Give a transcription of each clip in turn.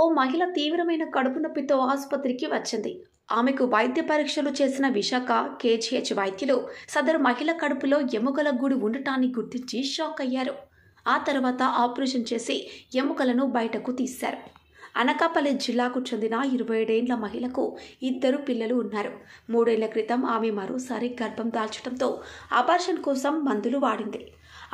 ఓ మహిళ తీవ్రమైన కడుపు నొప్పితో ఆసుపత్రికి వచ్చింది. ఆమెకు వైద్య పరీక్షలు చేసిన విశాఖ కేజీహెచ్ వైద్యులు సదరు మహిళ కడుపులో ఎముకల గూడు ఉండటాన్ని గుర్తించి షాక్ అయ్యారు. ఆ తర్వాత ఆపరేషన్ చేసి ఎముకలను బయటకు తీశారు. అనకాపల్లి జిల్లాకు చెందిన 27 ఏళ్ల మహిళకు 2 పిల్లలు ఉన్నారు. 3 ఏళ్ల క్రితం ఆమె మరోసారి గర్భం దాల్చడంతో ఆపరేషన్ కోసం మందులు వాడింది.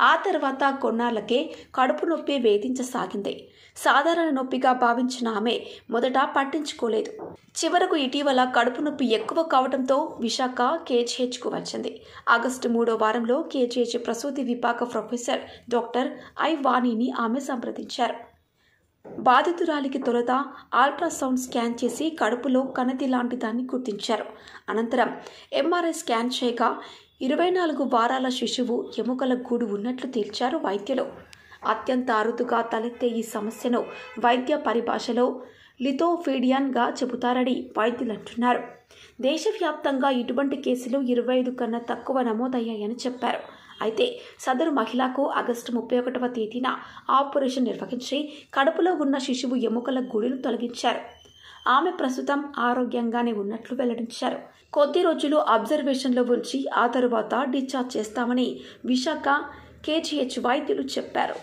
ఆ తర్వాత కొన్నాళ్లకే కడుపు నొప్పి వేధించసాగింది. సాధారణ నొప్పిగా భావించిన ఆమె మొదట పట్టించుకోలేదు. చివరకు ఇటీవల కడుపు నొప్పి ఎక్కువ కావడంతో విశాఖ కేజీహెచ్కు వచ్చింది. ఆగస్టు 3వ వారంలో కేజీహెచ్ ప్రసూతి విభాగ ప్రొఫెసర్ డాక్టర్ ఐ వాణిని ఆమె సంప్రదించారు. బాధితురాలికి తొలుత అల్ట్రాసౌండ్ స్కాన్ చేసి కడుపులో కణతి లాంటి దాన్ని గుర్తించారు. అనంతరం ఎంఆర్ఐ స్కాన్ చేయగా 24 వారాల శిశువు ఎముకల గూడు ఉన్నట్లు తేల్చారు వైద్యులు. అత్యంత అరుదుగా తలెత్తే ఈ సమస్యను వైద్య పరిభాషలో లిథోఫీడియాన్గా చెబుతారని వైద్యులు అంటున్నారు. దేశవ్యాప్తంగా ఇటువంటి కేసులు 25 కన్నా తక్కువ నమోదయ్యాయని చెప్పారు. అయితే సదరు మహిళకు ఆగస్టు 31వ తేదీన ఆపరేషన్ నిర్వహించి కడుపులో ఉన్న శిశువు ఎముకల గూడును తొలగించారు. ఆమె ప్రస్తుతం ఆరోగ్యంగానే ఉన్నట్లు వెల్లడించారు. కొద్ది రోజులు అబ్జర్వేషన్లో ఉంచి ఆ తరువాత డిశ్చార్జ్ చేస్తామని విశాఖ కేజీహెచ్ వైద్యులు చెప్పారు.